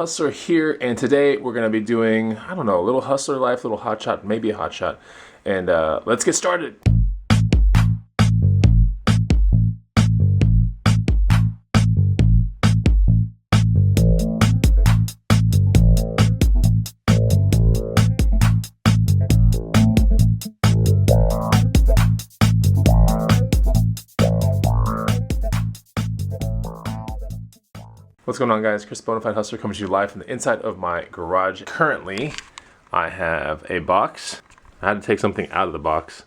Hustler here, and today we're going to be doing, I don't know, a little hustler life, a little hot shot, maybe a hot shot, and let's get started. What's going on, guys? Chris, Bonafide Hustler, coming to you live from the inside of my garage. Currently, I have a box. I had to take something out of the box,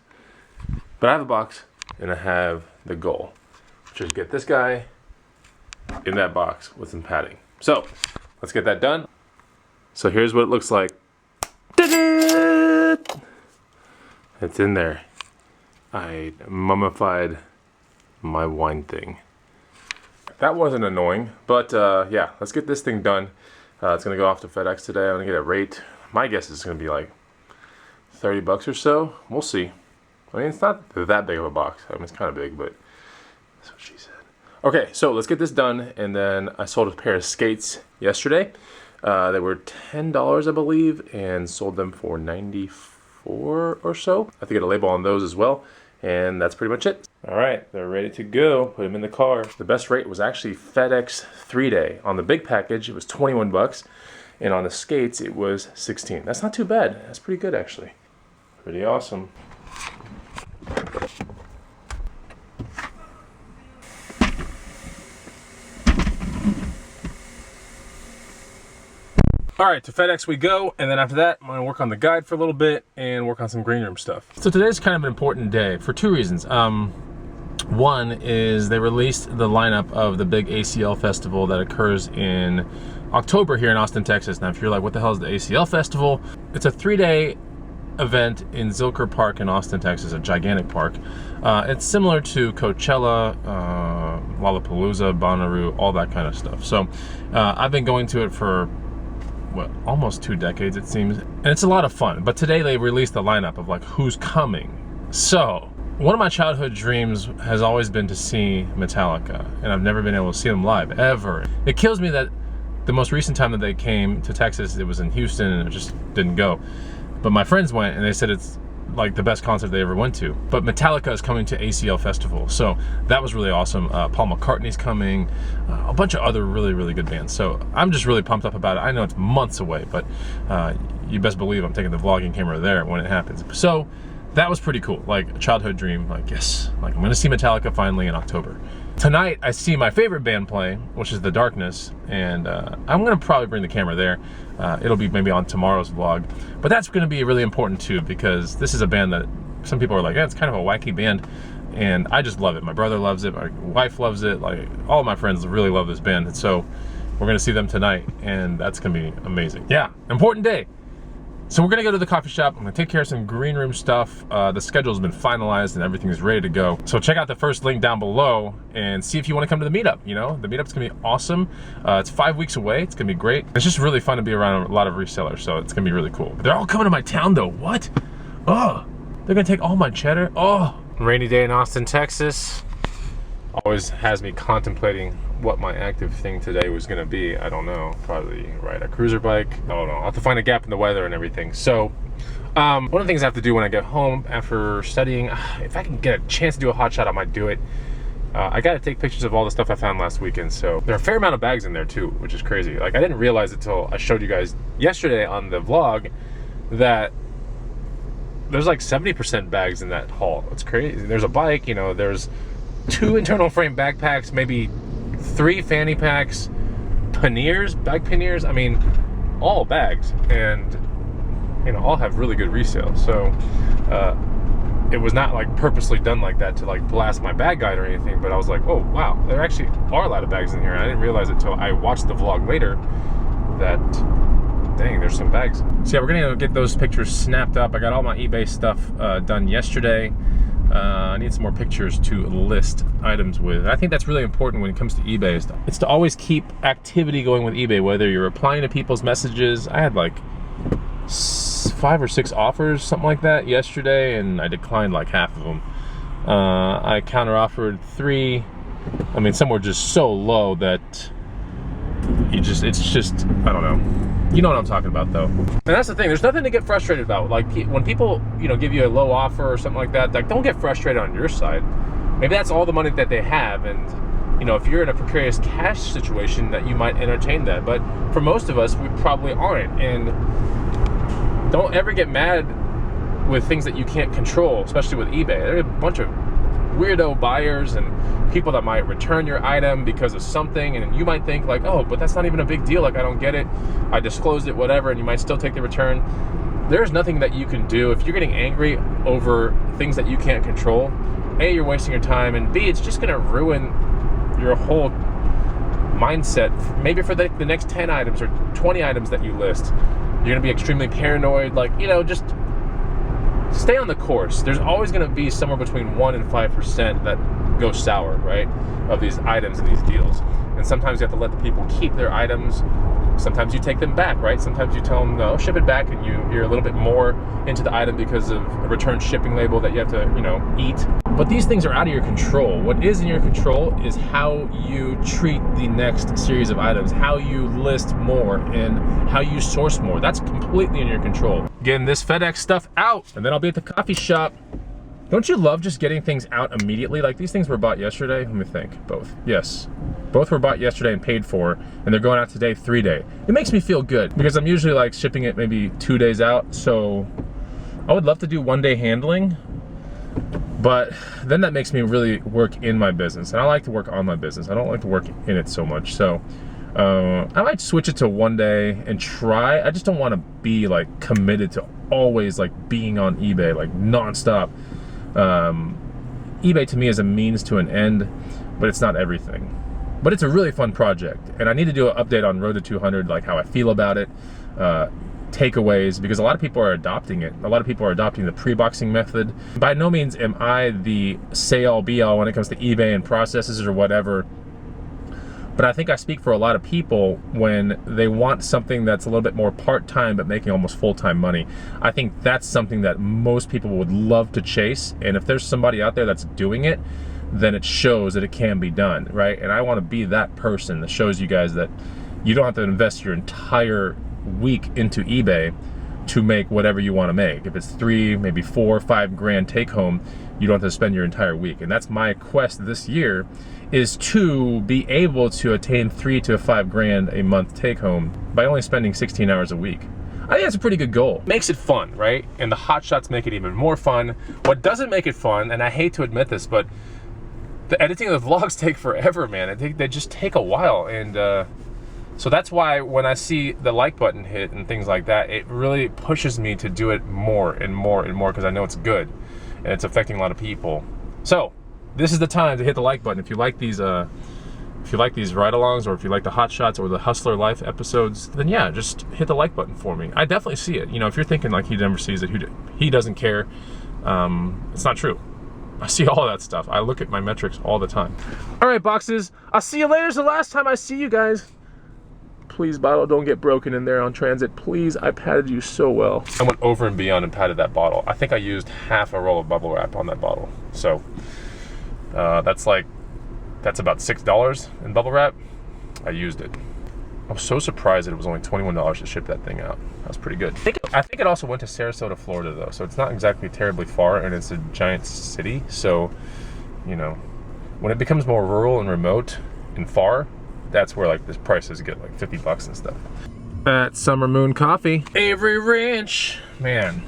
but I have a box and I have the goal, which is get this guy in that box with some padding. So let's get that done. So here's what it looks like. It's in there. I mummified my wine thing. That wasn't annoying, but yeah, let's get this thing done. It's gonna go off to FedEx today. I'm gonna get a rate. My guess is gonna be like 30 bucks or so. We'll see. I mean, it's not that big of a box. I mean, it's kind of big, but that's what she said. Okay, so let's get this done. And then I sold a pair of skates yesterday. They were $10, I believe, and sold them for $94 or so. I have to get a label on those as well. And that's pretty much it. All right, they're ready to go. Put them in the car. The best rate was actually FedEx 3-day. On the big package, it was 21 bucks. And on the skates, it was 16. That's not too bad. That's pretty good, actually. Pretty awesome. All right, to FedEx we go, and then after that, I'm gonna work on the guide for a little bit and work on some green room stuff. So today's kind of an important day for two reasons. One is they released the lineup of the big ACL festival that occurs in October here in Austin, Texas. Now, if you're like, what the hell is the ACL festival? It's a 3-day event in Zilker Park in Austin, Texas, a gigantic park. It's similar to Coachella, Lollapalooza, Bonnaroo, all that kind of stuff. So I've been going to it for almost 2 decades, it seems, and it's a lot of fun. But today they released the lineup of like who's coming. So one of my childhood dreams has always been to see Metallica, and I've never been able to see them live ever. It kills me that the most recent time that they came to Texas, it was in Houston, and it just didn't go. But my friends went, and they said it's like the best concert they ever went to. But Metallica is coming to ACL Festival, so that was really awesome. Paul McCartney's coming, a bunch of other really good bands. So I'm just really pumped up about it. I know it's months away, but you best believe I'm taking the vlogging camera there when it happens. So that was pretty cool, like a childhood dream. Like, yes, like I'm gonna see Metallica finally in October. Tonight I see my favorite band play, which is The Darkness, and I'm gonna probably bring the camera there. It'll be maybe on tomorrow's vlog, but that's gonna be really important too, because this is a band that some people are like, yeah, it's kind of a wacky band, and I just love it. My brother loves it, my wife loves it, like all of my friends really love this band, and so we're gonna see them tonight, and that's gonna be amazing. Yeah, important day. So we're gonna go to the coffee shop. I'm gonna take care of some green room stuff. The schedule's been finalized and everything's ready to go. So check out the first link down below and see if you wanna come to the meetup, you know? The meetup's gonna be awesome. It's 5 weeks away, it's gonna be great. It's just really fun to be around a lot of resellers, so it's gonna be really cool. They're all coming to my town though, what? Oh, they're gonna take all my cheddar? Oh. Rainy day in Austin, Texas. Always has me contemplating what my active thing today was gonna be. I don't know, probably ride a cruiser bike. I don't know, I'll have to find a gap in the weather and everything. So one of the things I have to do when I get home after studying, if I can get a chance to do a hot shot, I might do it. I gotta take pictures of all the stuff I found last weekend. So there are a fair amount of bags in there too, which is crazy. Like, I didn't realize it till I showed you guys yesterday on the vlog that there's like 70% bags in that haul. It's crazy. There's a bike, you know, there's 2 internal frame backpacks, maybe 3 fanny packs, panniers, bag panniers. I mean, all bags, and you know, all have really good resale. So it was not like purposely done like that to like blast my bag guide or anything, but I was like, oh wow, there actually are a lot of bags in here. And I didn't realize it till I watched the vlog later that, dang, there's some bags. So yeah, we're gonna get those pictures snapped up. I got all my eBay stuff done yesterday. I need some more pictures to list items with. I think that's really important when it comes to eBay. It's to always keep activity going with eBay, whether you're replying to people's messages. I had like 5 or 6 offers, something like that, yesterday, and I declined like half of them. I counter offered 3. I mean, some were just so low that it's just, I don't know. You know what I'm talking about though. And that's the thing, there's nothing to get frustrated about. Like when people, you know, give you a low offer or something like that, like don't get frustrated on your side. Maybe that's all the money that they have, and you know, if you're in a precarious cash situation, that you might entertain that. But for most of us, we probably aren't. And don't ever get mad with things that you can't control, especially with eBay. There are a bunch of weirdo buyers and people that might return your item because of something, and you might think like, oh, but that's not even a big deal, like I don't get it, I disclosed it, whatever, and you might still take the return. There's nothing that you can do. If you're getting angry over things that you can't control, A, you're wasting your time, and B, it's just gonna ruin your whole mindset, maybe for the next 10 items or 20 items that you list. You're gonna be extremely paranoid, like, you know, just stay on the course. There's always gonna be somewhere between 1% and 5% that go sour, right, of these items and these deals. And sometimes you have to let the people keep their items. Sometimes you take them back, right? Sometimes you tell them, no, ship it back, and you're a little bit more into the item because of a return shipping label that you have to, you know, eat. But these things are out of your control. What is in your control is how you treat the next series of items, how you list more, and how you source more. That's completely in your control. Getting this FedEx stuff out, and then I'll be at the coffee shop. Don't you love just getting things out immediately? Like these things were bought yesterday. Let me think. Both. Yes. Both were bought yesterday and paid for, and they're going out today, 3-day. It makes me feel good because I'm usually like shipping it maybe 2 days out. So I would love to do 1-day handling, but then that makes me really work in my business. And I like to work on my business. I don't like to work in it so much. So I might switch it to 1 day and try. I just don't want to be like committed to always like being on eBay like nonstop. eBay to me is a means to an end, but it's not everything. But it's a really fun project, and I need to do an update on Road to 200, like how I feel about it, takeaways, because a lot of people are adopting it. A lot of people are adopting the pre-boxing method. By no means am I the say-all be-all when it comes to eBay and processes or whatever, but I think I speak for a lot of people when they want something that's a little bit more part-time but making almost full-time money. I think that's something that most people would love to chase, and if there's somebody out there that's doing it, then it shows that it can be done, right? And I want to be that person that shows you guys that you don't have to invest your entire week into eBay to make whatever you want to make. If it's 3, maybe 4, 5 grand take home, you don't have to spend your entire week. And that's my quest this year, is to be able to attain 3 to 5 grand a month take home by only spending 16 hours a week. I think that's a pretty good goal. Makes it fun, right? And the hot shots make it even more fun. What doesn't make it fun, and I hate to admit this, but the editing of the vlogs take forever, man. They just take a while, and so that's why when I see the like button hit and things like that, it really pushes me to do it more and more and more, because I know it's good and it's affecting a lot of people. So this is the time to hit the like button if you like these ride-alongs, or if you like the hot shots or the Hustler Life episodes. Then yeah, just hit the like button for me. I definitely see it. You know, if you're thinking like he never sees it, he doesn't care, it's not true. I see all that stuff. I look at my metrics all the time. All right, boxes. I'll see you later. It's the last time I see you guys. Please, bottle, don't get broken in there on transit. Please, I patted you so well. I went over and beyond and patted that bottle. I think I used half a roll of bubble wrap on that bottle. So that's about $6 in bubble wrap. I used it. I was so surprised that it was only $21 to ship that thing out. That was pretty good. I think it also went to Sarasota, Florida though, so it's not exactly terribly far, and it's a giant city, so, you know, when it becomes more rural and remote and far, that's where like the prices get like 50 bucks and stuff. At Summer Moon Coffee, Avery Ranch, man.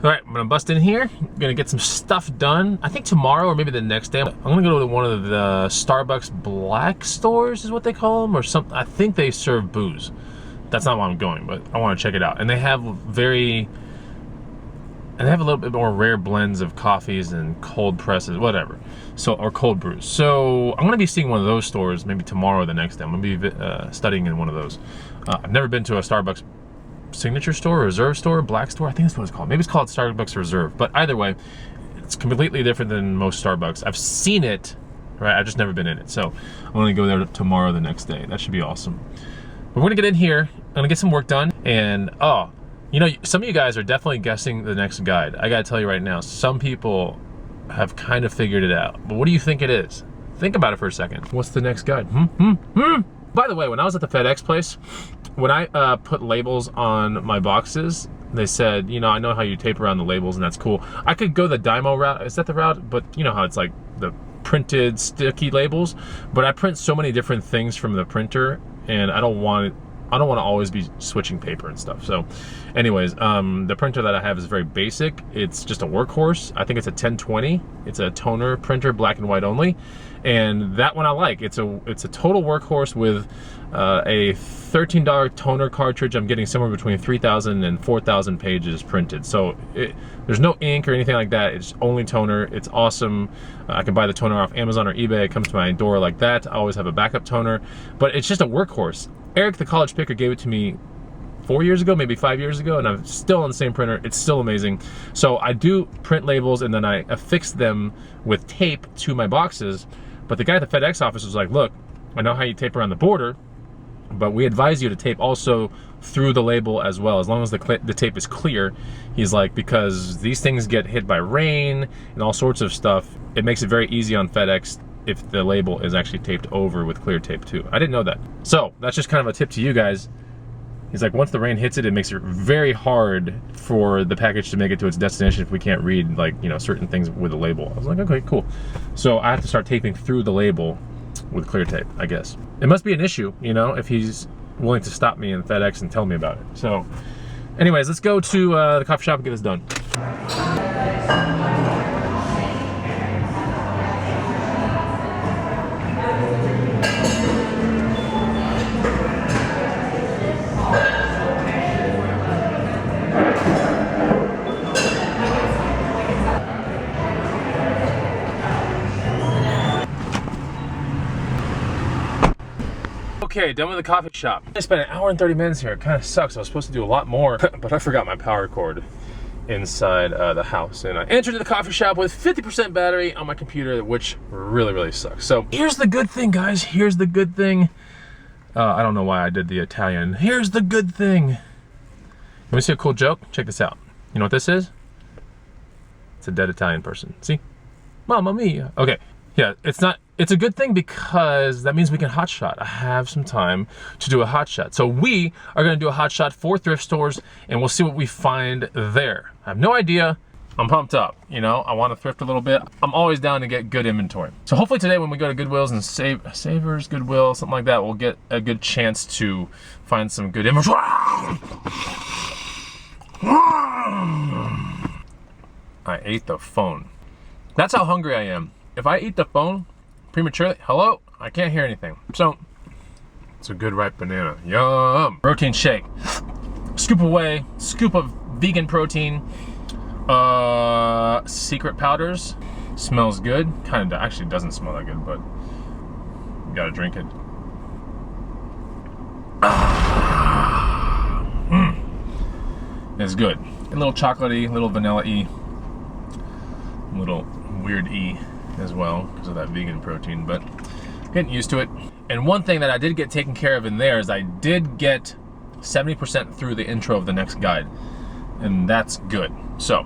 All right, I'm gonna bust in here. I'm gonna get some stuff done. I think tomorrow or maybe the next day, I'm gonna go to one of the Starbucks black stores is what they call them, or something. I think they serve booze. That's not why I'm going, but I wanna check it out. And they have a little bit more rare blends of coffees and cold presses, whatever. So, or cold brews. So I'm gonna be seeing one of those stores maybe tomorrow or the next day. I'm gonna be studying in one of those. I've never been to a Starbucks signature store, reserve store, black store. I think that's what it's called. Maybe it's called Starbucks Reserve. But either way, it's completely different than most Starbucks. I've seen it, right? I've just never been in it. So I'm gonna go there tomorrow, the next day. That should be awesome. But we're gonna get in here. I'm gonna get some work done. And you know, some of you guys are definitely guessing the next guide. I gotta tell you right now, some people have kind of figured it out. But what do you think it is? Think about it for a second. What's the next guide? By the way, when I was at the FedEx place, when I put labels on my boxes, they said, you know, I know how you tape around the labels and that's cool. I could go the Dymo route. Is that the route? But you know how it's like the printed sticky labels, but I print so many different things from the printer and I don't want to always be switching paper and stuff. So anyways, the printer that I have is very basic. It's just a workhorse. I think it's a 1020. It's a toner printer, black and white only. And that one I like. It's a total workhorse with a $13 toner cartridge. I'm getting somewhere between 3,000 and 4,000 pages printed. So there's no ink or anything like that. It's only toner. It's awesome. I can buy the toner off Amazon or eBay. It comes to my door like that. I always have a backup toner, but it's just a workhorse. Eric, the college picker, gave it to me 4 years ago, maybe 5 years ago, and I'm still on the same printer. It's still amazing. So I do print labels and then I affix them with tape to my boxes. But the guy at the FedEx office was like, look, I know how you tape around the border, but we advise you to tape also through the label as well, as long as the tape is clear. He's like, because these things get hit by rain and all sorts of stuff. It makes it very easy on FedEx if the label is actually taped over with clear tape too. I didn't know that. So that's just kind of a tip to you guys. He's like, once the rain hits it, it makes it very hard for the package to make it to its destination if we can't read, like, you know, certain things with the label. I was like, okay, cool. So I have to start taping through the label with clear tape, I guess. It must be an issue, you know, if he's willing to stop me in FedEx and tell me about it. So anyways, let's go to the coffee shop and get this done. Okay, done with the coffee shop. I spent an hour and 30 minutes here. It kind of sucks. I was supposed to do a lot more, but I forgot my power cord inside the house. And I entered the coffee shop with 50% battery on my computer, which really, really sucks. So here's the good thing, guys. Here's the good thing. I don't know why I did the Italian. Here's the good thing. Let me see a cool joke. Check this out. You know what this is? It's a dead Italian person. See? Mamma mia. Okay. Yeah, it's a good thing because that means we can hot shot. I have some time to do a hot shot. So we are gonna do a hot shot for thrift stores and we'll see what we find there. I have no idea. I'm pumped up, you know, I wanna thrift a little bit. I'm always down to get good inventory. So hopefully today when we go to Goodwill's and Savers, Goodwill, something like that, we'll get a good chance to find some good inventory. I ate the phone. That's how hungry I am. If I eat the phone prematurely, hello, I can't hear anything. So, it's a good ripe banana. Yum. Protein shake. Scoop away, scoop of vegan protein. Secret powders. Smells good. Kind of actually doesn't smell that good, but you gotta drink it. It's good. A little chocolatey, a little vanilla-y, a little weird-y as well because of that vegan protein, but getting used to it. And one thing that I did get taken care of in there is I did get 70% through the intro of the next guide, and that's good. So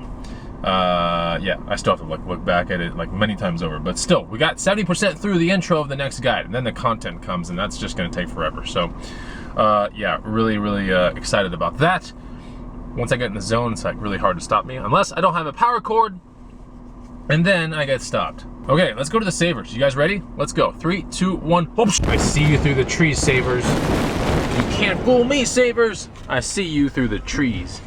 yeah, I still have to look back at it like many times over, but still, we got 70% through the intro of the next guide, and then the content comes, and that's just going to take forever. So yeah, really excited about that. Once I get in the zone, it's like really hard to stop me unless I don't have a power cord, and then I get stopped. Okay, let's go to the Savers. You guys ready? Let's go. 3, 2, 1. Oops. I see you through the trees, Savers. You can't fool me, Savers. I see you through the trees.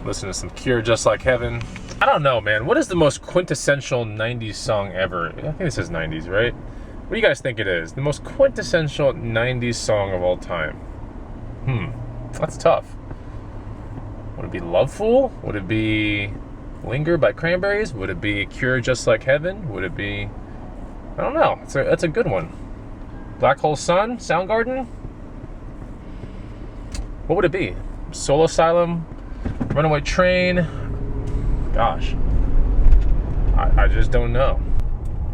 Listen to some Cure, Just Like Heaven. I don't know, man. What is the most quintessential 90s song ever? I think this is 90s, right? What do you guys think it is? The most quintessential 90s song of all time. That's tough. Would it be Love Fool? Would it be Linger by Cranberries? Would it be Cure, Just Like Heaven? Would it be, I don't know. That's a good one. Black Hole Sun, Soundgarden? What would it be? Soul Asylum, Runaway Train? Gosh, I just don't know.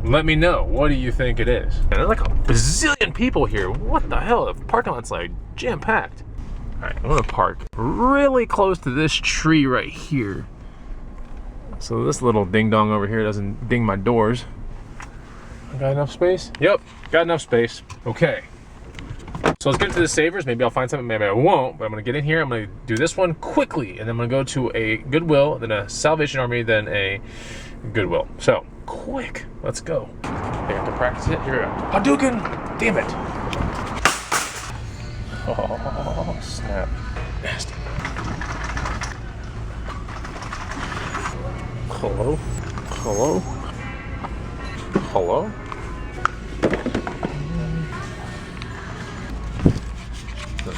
Let me know. What do you think it is? And there's like a bazillion people here. What the hell? The parking lot's like jam-packed. All right, I'm gonna park really close to this tree right here, so this little ding-dong over here doesn't ding my doors. I got enough space? Yep, got enough space. Okay. So let's get into the savers. Maybe I'll find something, maybe I won't, but I'm gonna get in here. I'm gonna do this one quickly, and then I'm gonna go to a Goodwill, then a Salvation Army, then a Goodwill. So, quick, let's go. I have to practice it. Here we go. Hadouken! Damn it. Oh, snap. Nasty. Hello? Hello? Hello?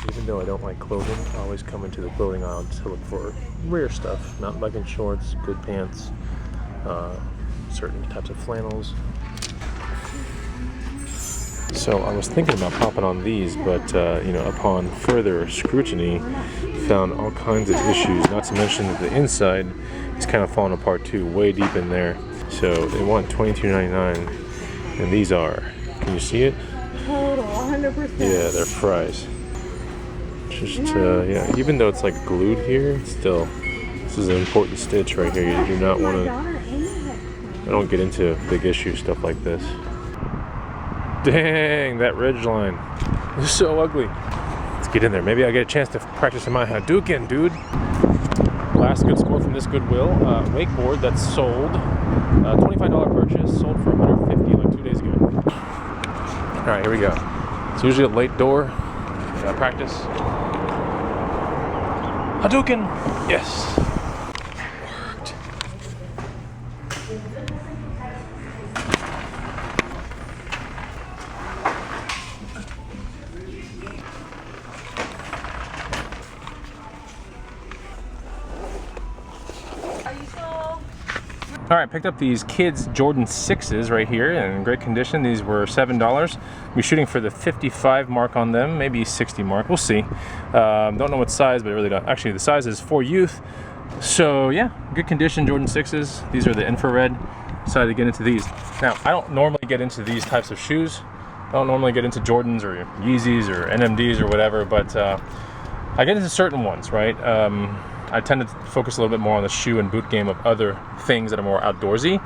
Even though I don't like clothing, I always come into the clothing aisle to look for rare stuff. Mountain biking shorts, good pants, certain types of flannels. So I was thinking about popping on these, but you know, upon further scrutiny, found all kinds of issues. Not to mention that the inside is kind of falling apart too, way deep in there. So they want $22.99, and these are. Can you see it? Total, 100%. Yeah, they're fries. Just yeah, even though it's like glued here, still, this is an important stitch right here. You do not want to. I don't get into big issue stuff like this. Dang, that ridge line is so ugly. Let's get in there. Maybe I'll get a chance to practice in my Hadouken, dude. Last good score from this Goodwill. Wakeboard that's sold. $25 purchase, sold for $150 like 2 days ago. All right, here we go. It's usually a late door. Practice. Hadouken! Yes! Worked. All right, picked up these kids Jordan 6s right here in great condition. These were $7. We're shooting for the 55 mark on them, maybe 60 mark. We'll see. Don't know what size, but I really don't. Actually, the size is for youth. So yeah, good condition Jordan 6s. These are the infrared. Decided to get into these. Now, I don't normally get into these types of shoes. I don't normally get into Jordans or Yeezys or NMDs or whatever, but I get into certain ones, right? I tend to focus a little bit more on the shoe and boot game of other things that are more outdoorsy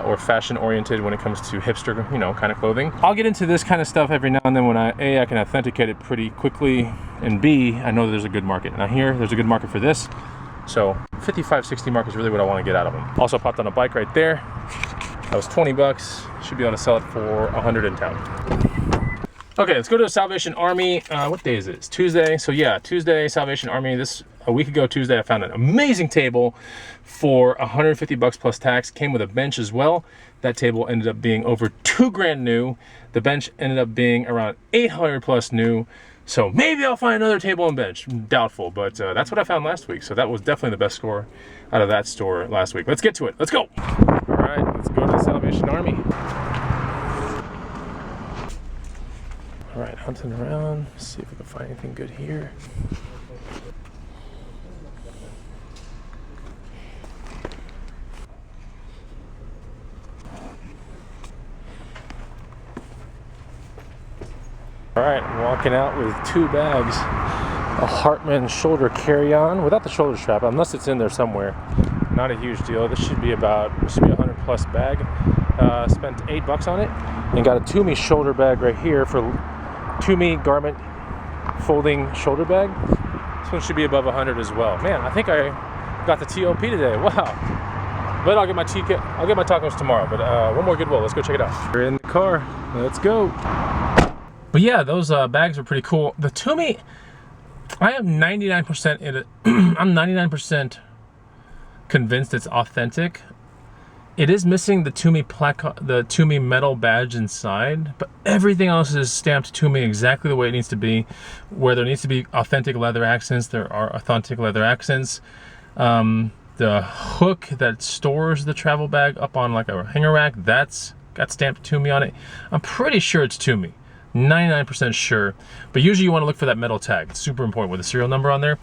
or fashion oriented when it comes to hipster, you know, kind of clothing. I'll get into this kind of stuff every now and then when I can authenticate it pretty quickly, and B, I know that there's a good market. Now here, there's a good market for this. So 55, 60 mark is really what I want to get out of them. Also popped on a bike right there. That was 20 bucks. Should be able to sell it for 100 in town. Okay, let's go to Salvation Army. What day is it? It's Tuesday. So yeah, Tuesday, Salvation Army. A week ago Tuesday, I found an amazing table for 150 bucks plus tax. Came with a bench as well. That table ended up being over 2 grand new. The bench ended up being around 800 plus new. So maybe I'll find another table and bench. Doubtful, but that's what I found last week. So that was definitely the best score out of that store last week. Let's get to it. Let's go. All right, let's go to the Salvation Army. All right, hunting around, see if we can find anything good here. All right, I'm walking out with 2 bags. A Hartman shoulder carry-on without the shoulder strap, unless it's in there somewhere. Not a huge deal. This should be a 100 plus bag. Spent $8 on it and got a Toomey shoulder bag right here for Toomey garment folding shoulder bag. This one should be above 100 as well. Man, I think I got the TOP today. Wow. But I'll get my tacos tomorrow. But one more Goodwill. Let's go check it out. We're in the car. Let's go. But yeah, those bags are pretty cool. The Toomey, I am 99% in it. I'm 99% convinced it's authentic. It is missing the Toomey the Toomey metal badge inside, but everything else is stamped Toomey exactly the way it needs to be. Where there needs to be authentic leather accents, there are authentic leather accents. The hook that stores the travel bag up on like a hanger rack, that's got stamped Toomey on it. I'm pretty sure it's Toomey. 99% sure, but usually you want to look for that metal tag. It's super important with the serial number on there.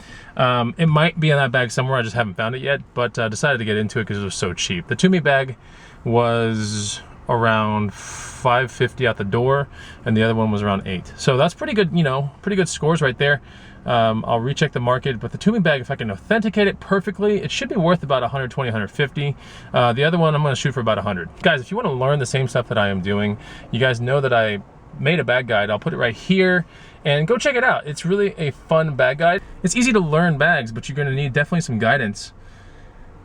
It might be in that bag somewhere, I just haven't found it yet, but decided to get into it because it was so cheap. The Toomey bag was around $5.50 out the door, and the other one was around $8. So that's pretty good, you know, pretty good scores right there. I'll recheck the market, but the Toomey bag, if I can authenticate it perfectly, it should be worth about 120, 150. The other one, I'm gonna shoot for about 100. Guys, if you wanna learn the same stuff that I am doing, you guys know that I made a bag guide. I'll put it right here and go check it out. It's really a fun bag guide. It's easy to learn bags, but you're gonna need definitely some guidance.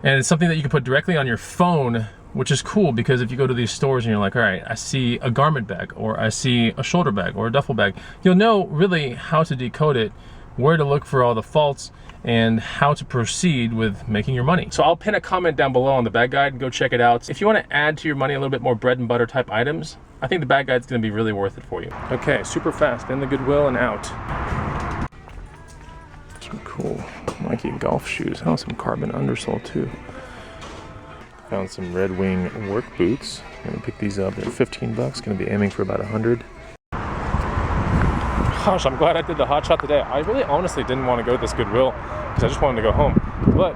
And it's something that you can put directly on your phone, which is cool because if you go to these stores and you're like, all right, I see a garment bag, or I see a shoulder bag, or a duffel bag, you'll know really how to decode it, where to look for all the faults, and how to proceed with making your money. So I'll pin a comment down below on the bag guide and go check it out. If you want to add to your money a little bit more bread and butter type items, I think the bag guide's gonna be really worth it for you. Okay, super fast, in the Goodwill and out. Some cool Nike golf shoes. Oh, some carbon undersole too. Found some Red Wing work boots. I'm gonna pick these up. They're 15 bucks. Gonna be aiming for about 100. Gosh, I'm glad I did the hot shot today. I really honestly didn't want to go to this Goodwill because I just wanted to go home. But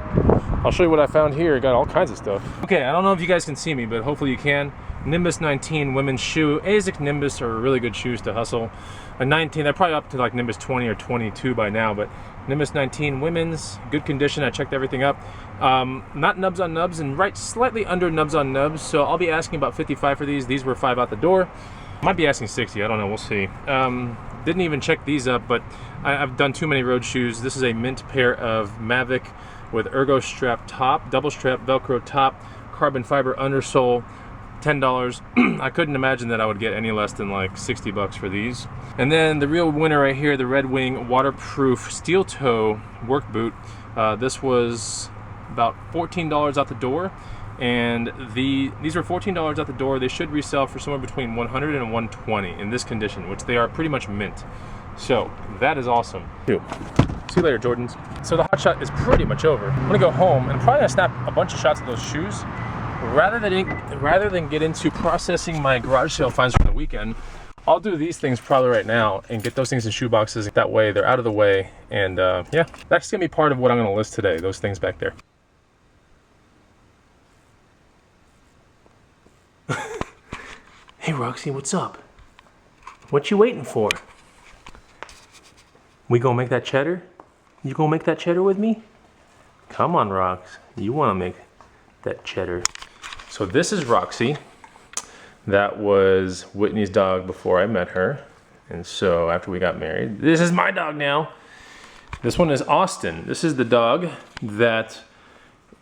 I'll show you what I found here. I got all kinds of stuff. Okay, I don't know if you guys can see me, but hopefully you can. Nimbus 19 women's shoe. ASIC Nimbus are really good shoes to hustle. A 19, they're probably up to like Nimbus 20 or 22 by now, but Nimbus 19 women's, good condition. I checked everything up. Not nubs on nubs, and right slightly under nubs on nubs. So I'll be asking about 55 for these. These were 5 out the door. Might be asking 60, I don't know, we'll see. Didn't even check these up, but I've done too many road shoes. This is a mint pair of Mavic with ergo strap top, double strap Velcro top, carbon fiber undersole, $10. I couldn't imagine that I would get any less than like 60 bucks for these. And then the real winner right here, the Red Wing waterproof steel toe work boot. This was about $14 out the door. And these are $14 out the door. They should resell for somewhere between 100 and 120 in this condition, which they are pretty much mint. So that is awesome. See you later, Jordans. So the hot shot is pretty much over. I'm gonna go home and I'm probably gonna snap a bunch of shots of those shoes. Rather than get into processing my garage sale finds from the weekend, I'll do these things probably right now and get those things in shoe boxes. That way they're out of the way. And yeah, that's gonna be part of what I'm gonna list today, those things back there. Hey Roxy, what's up? What you waiting for? We gonna make that cheddar? You gonna make that cheddar with me? Come on, Rox. You wanna make that cheddar. So this is Roxy. That was Whitney's dog before I met her. And so after we got married, this is my dog now. This one is Austin. This is the dog that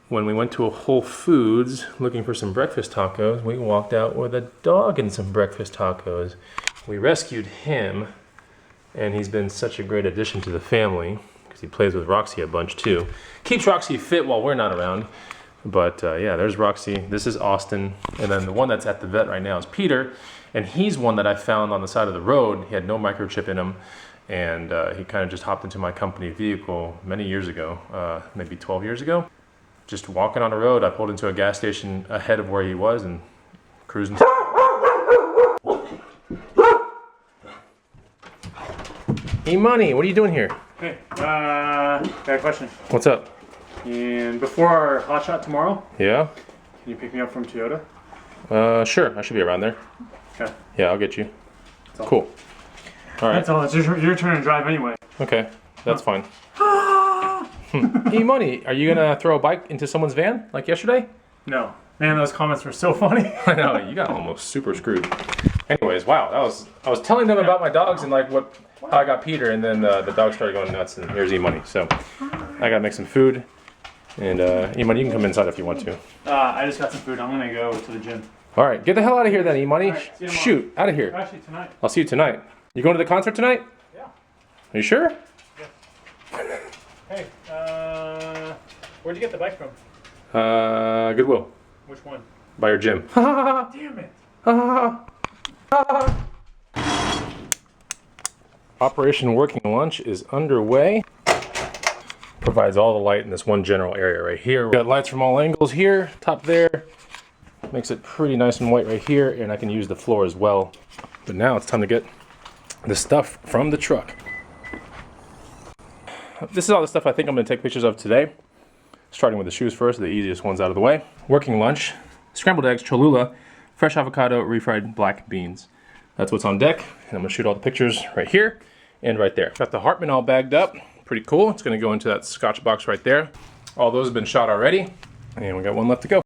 when we went to a Whole Foods looking for some breakfast tacos, we walked out with a dog and some breakfast tacos. We rescued him, and he's been such a great addition to the family because he plays with Roxy a bunch too. Keeps Roxy fit while we're not around. But yeah, there's Roxy. This is Austin. And then the one that's at the vet right now is Peter. And he's one that I found on the side of the road. He had no microchip in him. And he kind of just hopped into my company vehicle many years ago, maybe 12 years ago. Just walking on the road, I pulled into a gas station ahead of where he was and cruising. Hey, Money, what are you doing here? Hey, got a question. What's up? And before our hot shot tomorrow, Yeah? can you pick me up from Toyota? Sure, I should be around there. Okay. Yeah, I'll get you. Cool. All right. That's all. It's your turn to drive anyway. Okay, that's fine. Hey, Money, are you gonna throw a bike into someone's van like yesterday? No. Man, those comments were so funny. I know, you got almost super screwed. Anyways, wow, I was telling them about my dogs and like how I got Peter, and then the dog started going nuts, and here's E-Money. So I gotta make some food, and E-Money, you can come inside if you want to. I just got some food. I'm gonna go to the gym. All right, get the hell out of here then, E-Money. Right, shoot, out of here. Actually, tonight. I'll see you tonight. You going to the concert tonight? Yeah. Are you sure? Yeah. Hey, where'd you get the bike from? Goodwill. Which one? By your gym. Damn it. Operation Working Lunch is underway. Provides all the light in this one general area right here. We got lights from all angles here, top there. Makes it pretty nice and white right here, and I can use the floor as well. But now it's time to get the stuff from the truck. This is all the stuff I think I'm gonna take pictures of today. Starting with the shoes first, the easiest ones out of the way. Working lunch, scrambled eggs, Cholula, fresh avocado, refried black beans. That's what's on deck, and I'm gonna shoot all the pictures right here and right there. Got the Hartman all bagged up, pretty cool. It's gonna go into that Scotch box right there. All those have been shot already, and we got one left to go.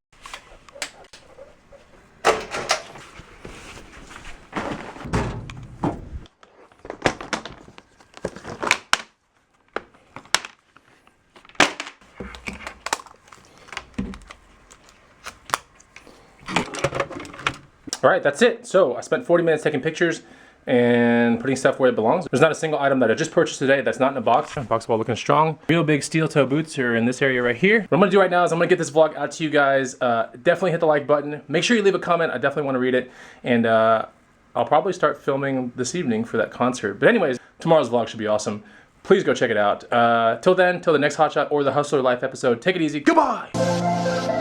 All right, that's it. So I spent 40 minutes taking pictures and putting stuff where it belongs. There's not a single item that I just purchased today that's not in a box. Box wall looking strong. Real big steel toe boots are in this area right here. What I'm gonna do right now is I'm gonna get this vlog out to you guys. Definitely hit the like button. Make sure you leave a comment. I definitely wanna read it. And I'll probably start filming this evening for that concert. But anyways, tomorrow's vlog should be awesome. Please go check it out. Till then, till the next Hot Shot or the Hustler Life episode, take it easy. Goodbye!